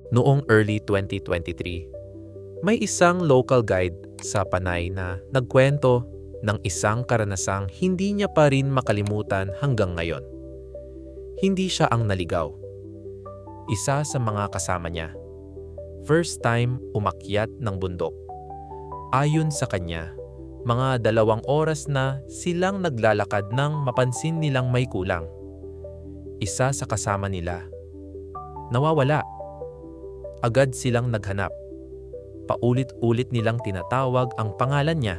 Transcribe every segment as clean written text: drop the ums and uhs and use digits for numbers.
Noong early 2023, may isang local guide sa Panay na nagkwento ng isang karanasang hindi niya pa rin makalimutan hanggang ngayon. Hindi siya ang naligaw. Isa sa mga kasama niya. First time umakyat ng bundok. Ayon sa kanya, mga 2 oras na silang naglalakad nang mapansin nilang may kulang. Isa sa kasama nila. Nawawala. Agad silang naghanap. Paulit-ulit nilang tinatawag ang pangalan niya.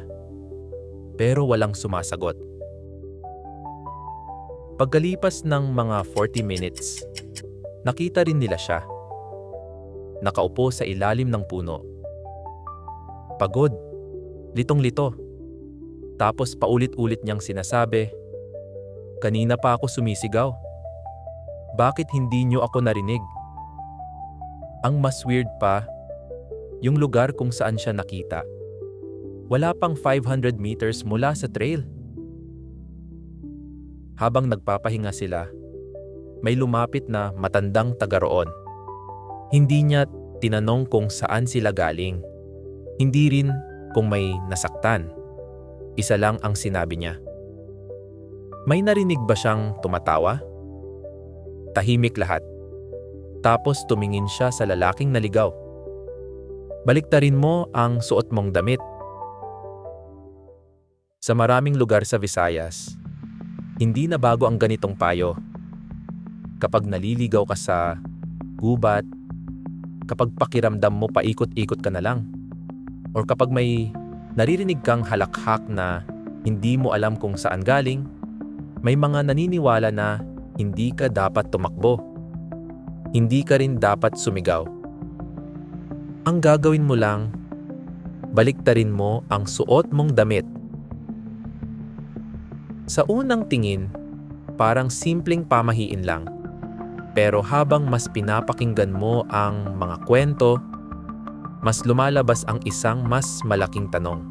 Pero walang sumasagot. Pagkalipas ng mga 40 minutes, nakita rin nila siya. Nakaupo sa ilalim ng puno. Pagod. Litong-lito. Tapos paulit-ulit niyang sinasabi, "Kanina pa ako sumisigaw. Bakit hindi niyo ako narinig?" Ang mas weird pa, yung lugar kung saan siya nakita. Wala pang 500 meters mula sa trail. Habang nagpapahinga sila, may lumapit na matandang taga roon. Hindi niya tinanong kung saan sila galing. Hindi rin kung may nasaktan. Isa lang ang sinabi niya. May narinig ba siyang tumatawa? Tahimik lahat. Tapos tumingin siya sa lalaking naligaw. Baliktarin mo ang suot mong damit. Sa maraming lugar sa Visayas, hindi na bago ang ganitong payo. Kapag naliligaw ka sa gubat, kapag pakiramdam mo paikot-ikot ka na lang, or kapag may naririnig kang halakhak na hindi mo alam kung saan galing, may mga naniniwala na hindi ka dapat tumakbo. Hindi ka rin dapat sumigaw. Ang gagawin mo lang, baliktarin mo ang suot mong damit. Sa unang tingin, parang simpleng pamahiin lang. Pero habang mas pinapakinggan mo ang mga kwento, mas lumalabas ang isang mas malaking tanong.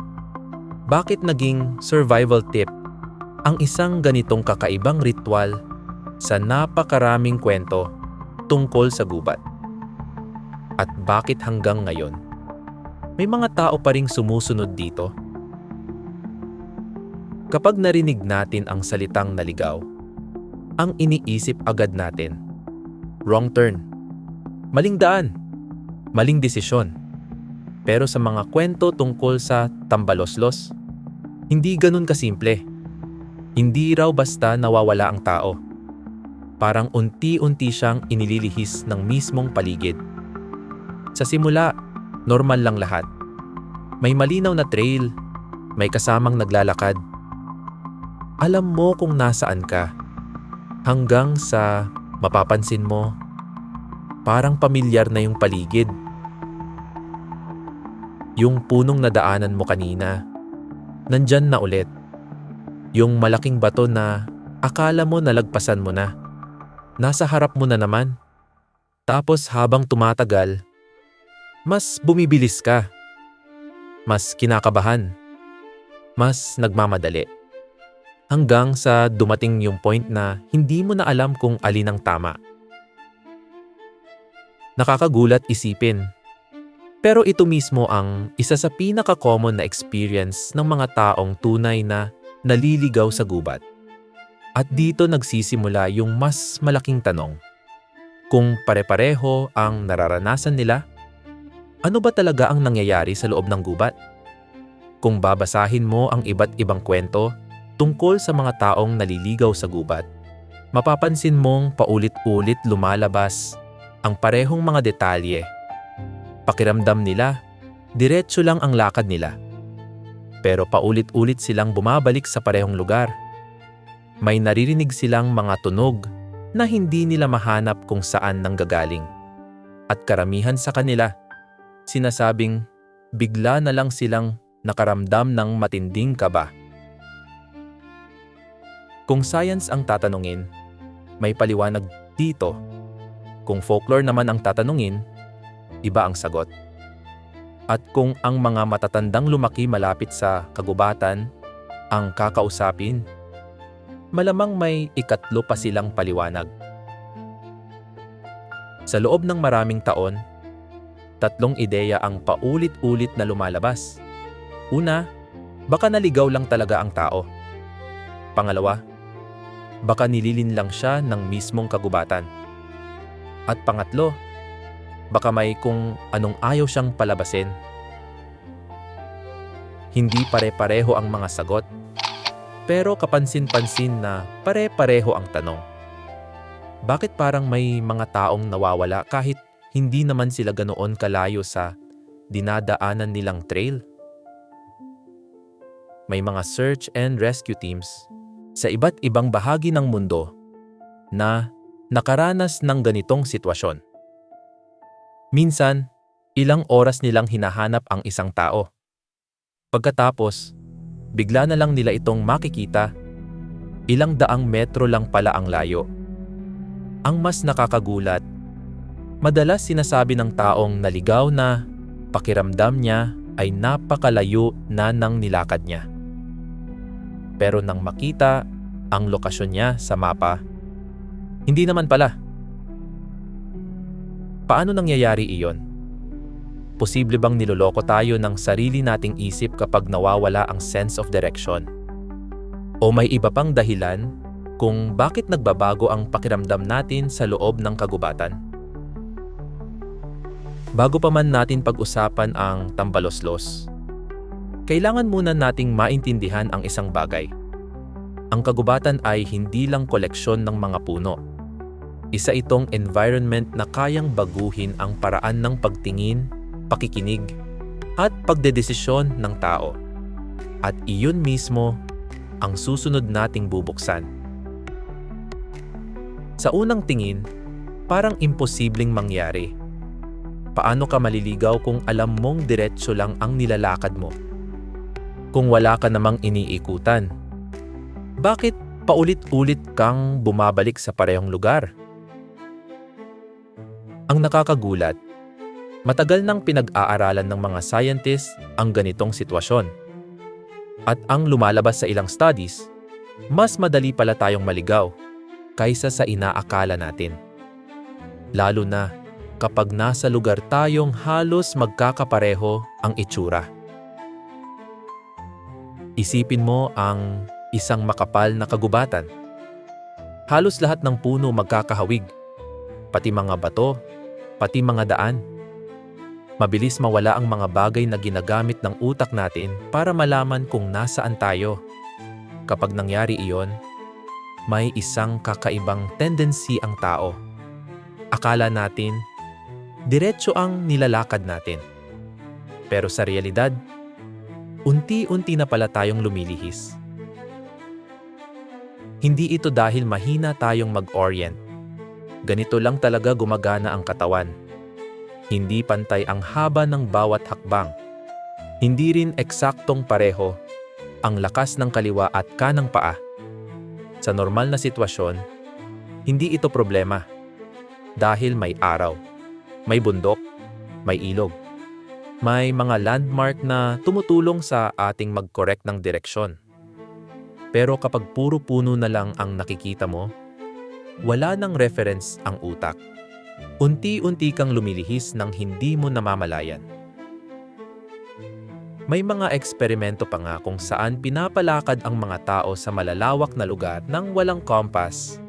Bakit naging survival tip ang isang ganitong kakaibang ritual sa napakaraming kwento tungkol sa gubat? At bakit hanggang ngayon, may mga tao pa ring sumusunod dito? Kapag narinig natin ang salitang naligaw, ang iniisip agad natin, wrong turn, maling daan, maling desisyon. Pero sa mga kwento tungkol sa tambaloslos, hindi ganun kasimple. Hindi raw basta nawawala ang tao. Parang unti-unti siyang inililihis ng mismong paligid. Sa simula, normal lang lahat. May malinaw na trail, may kasamang naglalakad. Alam mo kung nasaan ka. Hanggang sa mapapansin mo, parang pamilyar na yung paligid. Yung punong nadaanan mo kanina, nandyan na ulit. Yung malaking bato na akala mo nalagpasan mo na, nasa harap mo na naman. Tapos habang tumatagal, mas bumibilis ka. Mas kinakabahan. Mas nagmamadali. Hanggang sa dumating yung point na hindi mo na alam kung alin ang tama. Nakakagulat isipin. Pero ito mismo ang isa sa pinaka-common na experience ng mga taong tunay na naliligaw sa gubat. At dito nagsisimula yung mas malaking tanong. Kung pare-pareho ang nararanasan nila, ano ba talaga ang nangyayari sa loob ng gubat? Kung babasahin mo ang iba't ibang kwento tungkol sa mga taong naliligaw sa gubat, mapapansin mong paulit-ulit lumalabas ang parehong mga detalye. Pakiramdam nila, diretso lang ang lakad nila. Pero paulit-ulit silang bumabalik sa parehong lugar. May naririnig silang mga tunog na hindi nila mahanap kung saan nanggagaling. At karamihan sa kanila, sinasabing bigla na lang silang nakaramdam ng matinding kaba. Kung science ang tatanungin, may paliwanag dito. Kung folklore naman ang tatanungin, iba ang sagot. At kung ang mga matatandang lumaki malapit sa kagubatan ang kakausapin, malamang may ikatlo pa silang paliwanag. Sa loob ng maraming taon, Tatlong ideya ang paulit-ulit na lumalabas. Una, baka naligaw lang talaga ang tao. Pangalawa, baka nililin lang siya ng mismong kagubatan. At pangatlo, baka may kung anong ayaw siyang palabasin. Hindi pare-pareho ang mga sagot, pero kapansin-pansin na pare-pareho ang tanong. Bakit parang may mga taong nawawala kahit hindi naman sila ganoon kalayo sa dinadaanan nilang trail? May mga search and rescue teams sa iba't ibang bahagi ng mundo na nakaranas ng ganitong sitwasyon. Minsan, ilang oras nilang hinahanap ang isang tao. Pagkatapos, bigla na lang nila itong makikita, ilang daang metro lang pala ang layo. Ang mas nakakagulat, madalas sinasabi ng taong naligaw na pakiramdam niya ay napakalayo na ng nilakad niya. Pero nang makita ang lokasyon niya sa mapa, hindi naman pala. Paano nangyayari iyon? Posible bang niloloko tayo ng sarili nating isip kapag nawawala ang sense of direction? O may iba pang dahilan kung bakit nagbabago ang pakiramdam natin sa loob ng kagubatan? Bago pa man natin pag-usapan ang tambaloslos, kailangan muna nating maintindihan ang isang bagay. Ang kagubatan ay hindi lang koleksyon ng mga puno. Isa itong environment na kayang baguhin ang paraan ng pagtingin, pakikinig, at pagdedesisyon ng tao. At iyon mismo ang susunod nating bubuksan. Sa unang tingin, parang imposibleng mangyari. Paano ka maliligaw kung alam mong diretso lang ang nilalakad mo? Kung wala ka namang iniikutan, bakit paulit-ulit kang bumabalik sa parehong lugar? Ang nakakagulat, matagal nang pinag-aaralan ng mga scientists ang ganitong sitwasyon. At ang lumalabas sa ilang studies, mas madali pala tayong maligaw kaysa sa inaakala natin. Lalo na kapag nasa lugar tayong halos magkakapareho ang itsura. Isipin mo ang isang makapal na kagubatan. Halos lahat ng puno magkakahawig, pati mga bato, pati mga daan. Mabilis mawala ang mga bagay na ginagamit ng utak natin para malaman kung nasaan tayo. Kapag nangyari iyon, may isang kakaibang tendency ang tao. Akala natin, diretso ang nilalakad natin. Pero sa realidad, unti-unti na pala tayong lumilihis. Hindi ito dahil mahina tayong mag-orient. Ganito lang talaga gumagana ang katawan. Hindi pantay ang haba ng bawat hakbang. Hindi rin eksaktong pareho ang lakas ng kaliwa at kanang paa. Sa normal na sitwasyon, hindi ito problema. Dahil may araw, may bundok, may ilog. May mga landmark na tumutulong sa ating mag-correct ng direksyon. Pero kapag puro puno na lang ang nakikita mo, wala nang reference ang utak. Unti-unti kang lumilihis nang hindi mo namamalayan. May mga eksperimento pa nga kung saan pinapalakad ang mga tao sa malalawak na lugar nang walang compass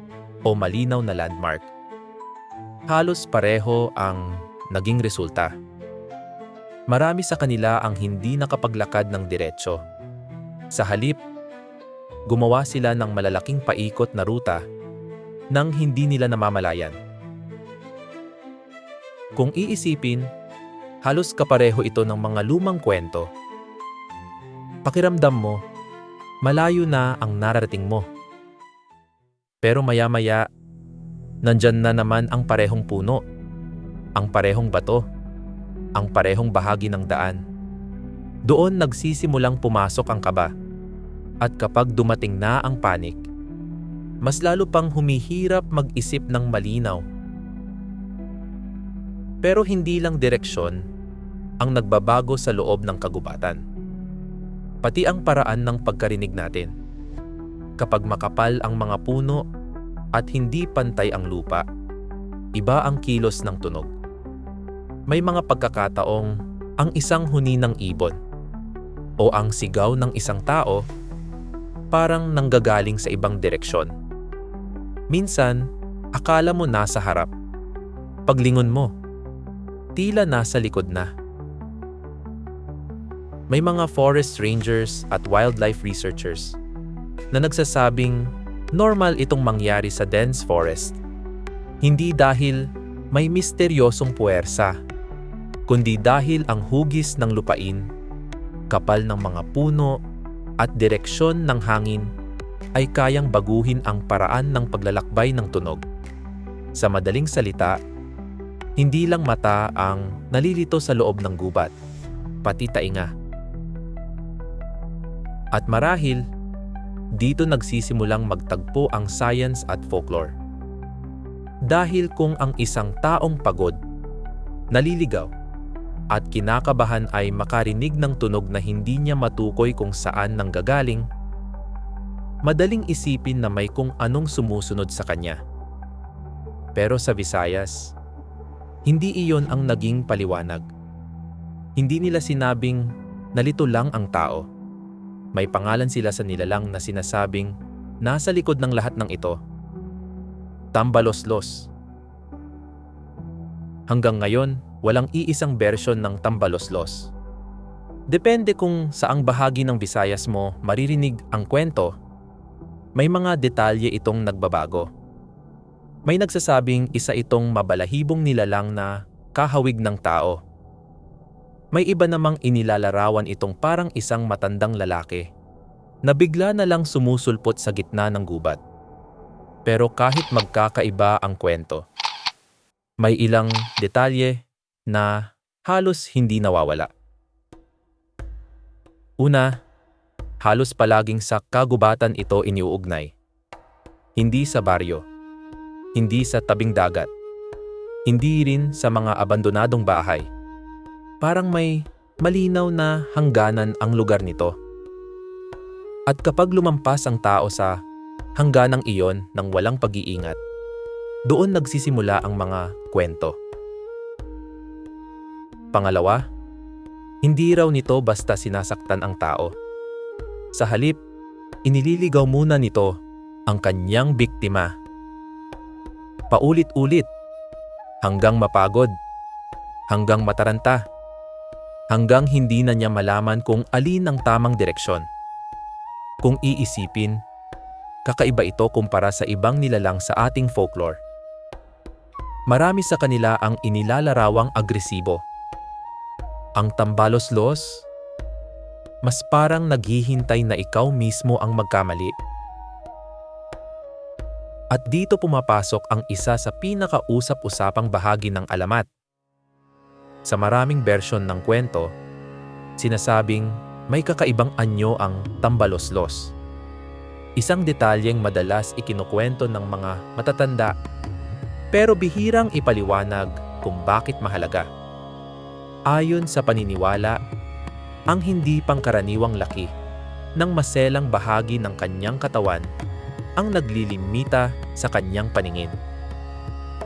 o malinaw na landmark. Halos pareho ang naging resulta. Marami sa kanila ang hindi nakapaglakad ng diretso. Sa halip, gumawa sila ng malalaking paikot na ruta nang hindi nila namamalayan. Kung iisipin, halos kapareho ito ng mga lumang kwento. Pakiramdam mo, malayo na ang nararating mo. Pero maya-maya, nandyan na naman ang parehong puno, ang parehong bato, ang parehong bahagi ng daan. Doon nagsisimulang pumasok ang kaba. At kapag dumating na ang panic, mas lalo pang humihirap mag-isip ng malinaw. Pero hindi lang direksyon ang nagbabago sa loob ng kagubatan. Pati ang paraan ng pagkarinig natin. Kapag makapal ang mga puno at hindi pantay ang lupa, iba ang kilos ng tunog. May mga pagkakataong ang isang huni ng ibon o ang sigaw ng isang tao parang nanggagaling sa ibang direksyon. Minsan, akala mo nasa harap. Paglingon mo, tila nasa likod na. May mga forest rangers at wildlife researchers na nagsasabing normal itong mangyari sa dense forest. Hindi dahil may misteryosong puwersa, kundi dahil ang hugis ng lupain, kapal ng mga puno, at direksyon ng hangin ay kayang baguhin ang paraan ng paglalakbay ng tunog. Sa madaling salita, hindi lang mata ang nalilito sa loob ng gubat, pati tainga. At marahil, dito nagsisimulang magtagpo ang science at folklore. Dahil kung ang isang taong pagod, naliligaw, at kinakabahan ay makarinig ng tunog na hindi niya matukoy kung saan nanggagaling, madaling isipin na may kung anong sumusunod sa kanya. Pero sa Visayas, hindi iyon ang naging paliwanag. Hindi nila sinabing nalito lang ang tao. May pangalan sila sa nilalang na sinasabing nasa likod ng lahat ng ito. Tambaloslos. Hanggang ngayon, walang iisang bersyon ng tambaloslos. Depende kung saang bahagi ng Visayas mo maririnig ang kwento, may mga detalye itong nagbabago. May nagsasabing isa itong mabalahibong nilalang na kahawig ng tao. May iba namang inilalarawan itong parang isang matandang lalaki na bigla na lang sumusulpot sa gitna ng gubat. Pero kahit magkakaiba ang kwento, may ilang detalye na halos hindi nawawala. Una, halos palaging sa kagubatan ito iniuugnay. Hindi sa baryo, hindi sa tabing dagat, hindi rin sa mga abandonadong bahay. Parang may malinaw na hangganan ang lugar nito. At kapag lumampas ang tao sa hangganang iyon ng walang pag-iingat, doon nagsisimula ang mga kwento. Pangalawa, hindi raw nito basta sinasaktan ang tao. Sa halip, inililigaw muna nito ang kanyang biktima. Paulit-ulit, hanggang mapagod, hanggang mataranta, hanggang hindi na niya malaman kung alin ang tamang direksyon. Kung iisipin, kakaiba ito kumpara sa ibang nilalang sa ating folklore. Marami sa kanila ang inilalarawang agresibo. Ang tambaloslos, mas parang naghihintay na ikaw mismo ang magkamali. At dito pumapasok ang isa sa pinakausap-usapang bahagi ng alamat. Sa maraming bersyon ng kwento, sinasabing may kakaibang anyo ang tambaloslos. Isang detalyeng madalas ikinukwento ng mga matatanda, pero bihirang ipaliwanag kung bakit mahalaga. Ayon sa paniniwala, ang hindi pangkaraniwang laki ng maselang bahagi ng kanyang katawan ang naglilimita sa kanyang paningin.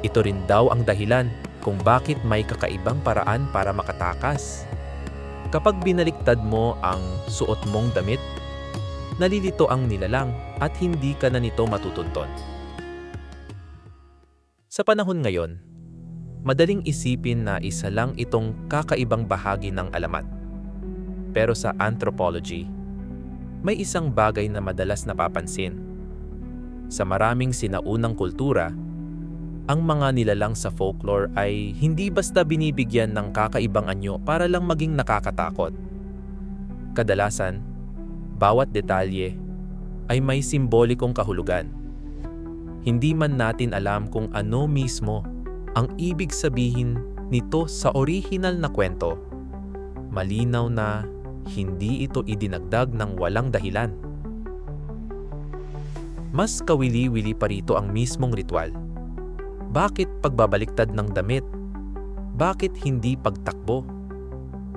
Ito rin daw ang dahilan kung bakit may kakaibang paraan para makatakas. Kapag binaliktad mo ang suot mong damit, nalilito ang nilalang at hindi ka na nito matutunton. Sa panahon ngayon, madaling isipin na isa lang itong kakaibang bahagi ng alamat. Pero sa anthropology, may isang bagay na madalas napapansin. Sa maraming sinaunang kultura, ang mga nilalang sa folklore ay hindi basta binibigyan ng kakaibang anyo para lang maging nakakatakot. Kadalasan, bawat detalye ay may simbolikong kahulugan. Hindi man natin alam kung ano mismo ang ibig sabihin nito sa orihinal na kwento. Malinaw na hindi ito idinagdag ng walang dahilan. Mas kawili-wili pa rito ang mismong ritual. Bakit pagbabaliktad ng damit? Bakit hindi pagtakbo?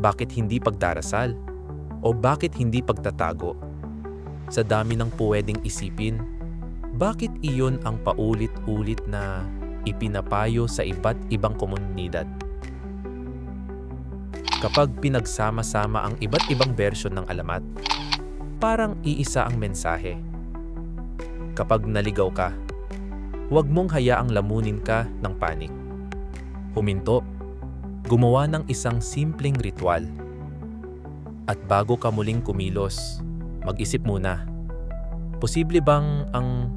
Bakit hindi pagdarasal? O bakit hindi pagtatago? Sa dami ng pwedeng isipin, bakit iyon ang paulit-ulit na ipinapayo sa iba't ibang komunidad? Kapag pinagsama-sama ang iba't ibang bersyon ng alamat, parang iisa ang mensahe. Kapag naligaw ka, huwag mong hayaang lamunin ka ng panik. Huminto, gumawa ng isang simpleng ritual. At bago ka muling kumilos, mag-isip muna. Posible bang ang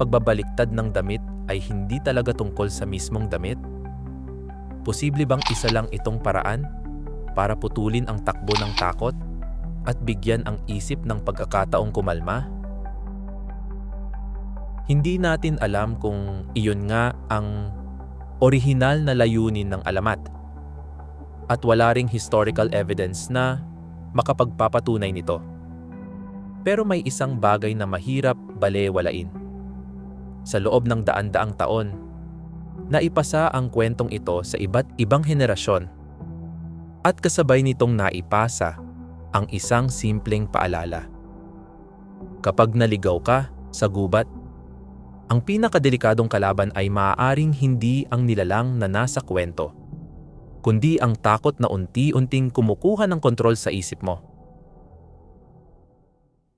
pagbabaliktad ng damit ay hindi talaga tungkol sa mismong damit? Posible bang isa lang itong paraan para putulin ang takbo ng takot at bigyan ang isip ng pagkakataong kumalma? Hindi natin alam kung iyon nga ang orihinal na layunin ng alamat. At wala ring historical evidence na makapagpapatunay nito. Pero may isang bagay na mahirap balewalain. Sa loob ng daan-daang taon, naipasa ang kwentong ito sa iba't ibang henerasyon. At kasabay nitong naipasa ang isang simpleng paalala. Kapag naligaw ka sa gubat, ang pinakadelikadong kalaban ay maaaring hindi ang nilalang na nasa kwento, kundi ang takot na unti-unting kumukuha ng kontrol sa isip mo.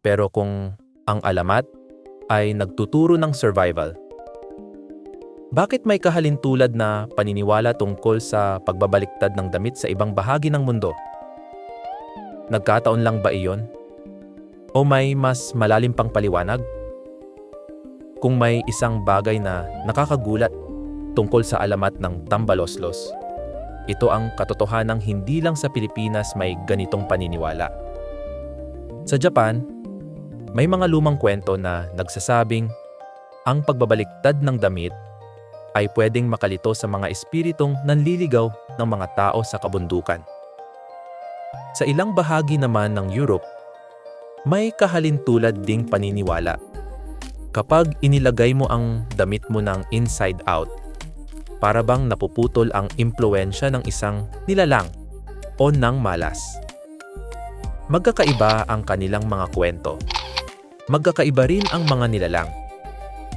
Pero kung ang alamat ay nagtuturo ng survival, bakit may kahalintulad na paniniwala tungkol sa pagbabaliktad ng damit sa ibang bahagi ng mundo? Nagkataon lang ba iyon? O may mas malalim pang paliwanag? Kung may isang bagay na nakakagulat tungkol sa alamat ng tambaloslos, ito ang katotohanang hindi lang sa Pilipinas may ganitong paniniwala. Sa Japan, may mga lumang kwento na nagsasabing ang pagbabaliktad ng damit ay pwedeng makalito sa mga espiritong nanliligaw ng mga tao sa kabundukan. Sa ilang bahagi naman ng Europe, may kahalintulad ding paniniwala. Kapag inilagay mo ang damit mo ng inside out, para bang napuputol ang impluwensya ng isang nilalang o ng malas. Magkakaiba ang kanilang mga kwento. Magkakaiba rin ang mga nilalang.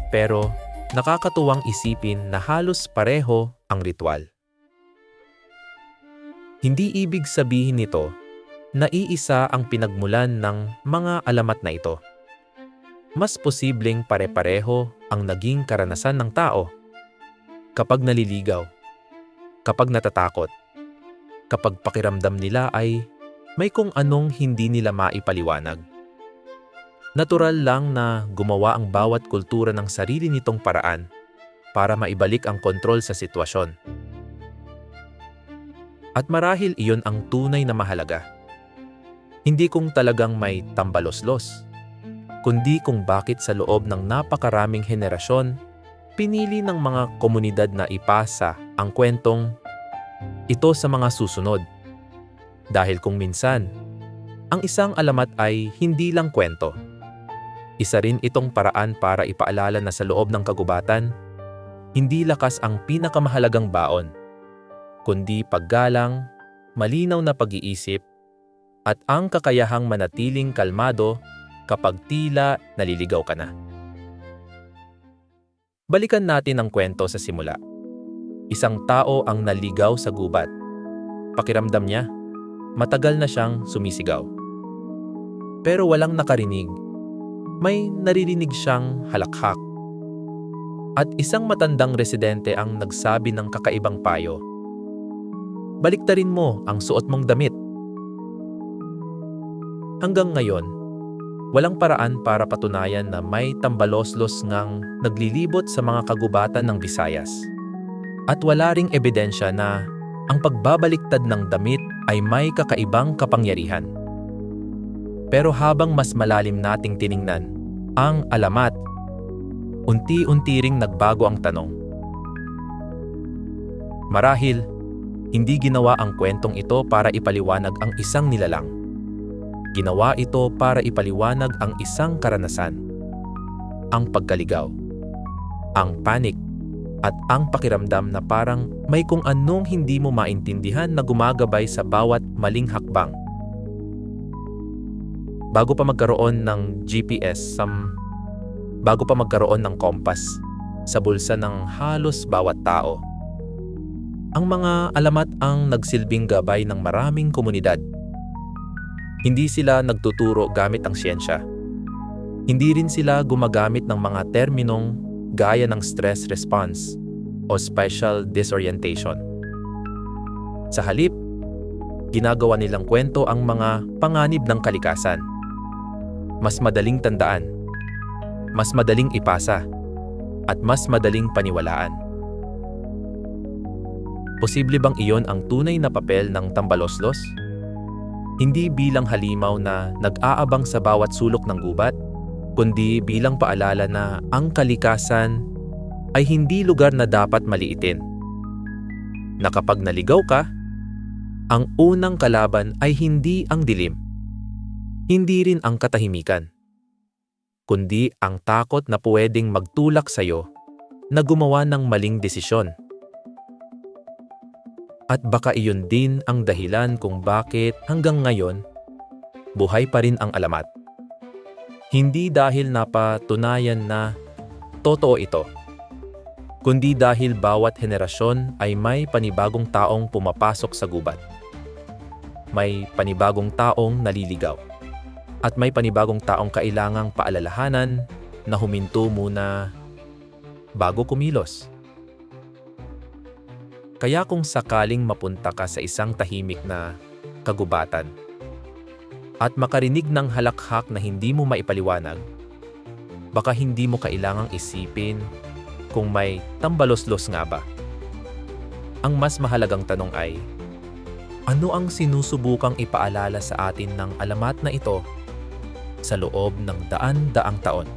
Pero nakakatuwang isipin na halos pareho ang ritual. Hindi ibig sabihin nito na iisa ang pinagmulan ng mga alamat na ito. Mas posibleng pare-pareho ang naging karanasan ng tao kapag naliligaw, kapag natatakot, kapag pakiramdam nila ay may kung anong hindi nila maipaliwanag. Natural lang na gumawa ang bawat kultura ng sarili nitong paraan para maibalik ang kontrol sa sitwasyon. At marahil iyon ang tunay na mahalaga. Hindi kung talagang may tambaloslos, kundi kung bakit sa loob ng napakaraming henerasyon, pinili ng mga komunidad na ipasa ang kwentong ito sa mga susunod. Dahil kung minsan, ang isang alamat ay hindi lang kwento. Isa rin itong paraan para ipaalala na sa loob ng kagubatan, hindi lakas ang pinakamahalagang baon, kundi paggalang, malinaw na pag-iisip, at ang kakayahang manatiling kalmado kapag tila naliligaw ka na. Balikan natin ang kwento sa simula. Isang tao ang naligaw sa gubat. Pakiramdam niya, matagal na siyang sumisigaw. Pero walang nakarinig. May naririnig siyang halakhak. At isang matandang residente ang nagsabi ng kakaibang payo. Baliktarin mo ang suot mong damit. Hanggang ngayon, walang paraan para patunayan na may tambaloslos ngang naglilibot sa mga kagubatan ng Visayas. At wala ring ebidensya na ang pagbabaliktad ng damit ay may kakaibang kapangyarihan. Pero habang mas malalim nating tiningnan ang alamat, unti-unti ring nagbago ang tanong. Marahil, hindi ginawa ang kwentong ito para ipaliwanag ang isang nilalang. Ginawa ito para ipaliwanag ang isang karanasan. Ang pagkaligaw, ang panic, at ang pakiramdam na parang may kung anong hindi mo maintindihan na gumagabay sa bawat maling hakbang. Bago pa magkaroon ng GPS, bago pa magkaroon ng kompas sa bulsa ng halos bawat tao, Ang mga alamat ang nagsilbing gabay ng maraming komunidad. Hindi sila nagtuturo gamit ang siyensya. Hindi rin sila gumagamit ng mga terminong gaya ng stress response o spatial disorientation. Sa halip, ginagawa nilang kwento ang mga panganib ng kalikasan. Mas madaling tandaan, mas madaling ipasa, at mas madaling paniwalaan. Posible bang iyon ang tunay na papel ng tambaloslos? Hindi bilang halimaw na nag-aabang sa bawat sulok ng gubat, kundi bilang paalala na ang kalikasan ay hindi lugar na dapat maliitin. Na kapag naligaw ka, ang unang kalaban ay hindi ang dilim, hindi rin ang katahimikan, kundi ang takot na pwedeng magtulak sa'yo na gumawa ng maling desisyon. At baka iyon din ang dahilan kung bakit hanggang ngayon, buhay pa rin ang alamat. Hindi dahil napatunayan na totoo ito, kundi dahil bawat henerasyon ay may panibagong taong pumapasok sa gubat. May panibagong taong naliligaw. At may panibagong taong kailangang paalalahanan na huminto muna bago kumilos. Kaya kung sakaling mapunta ka sa isang tahimik na kagubatan at makarinig ng halakhak na hindi mo maipaliwanag, baka hindi mo kailangang isipin kung may tambaloslos nga ba. Ang mas mahalagang tanong ay, ano ang sinusubukang ipaalala sa atin ng alamat na ito sa loob ng daan-daang taon?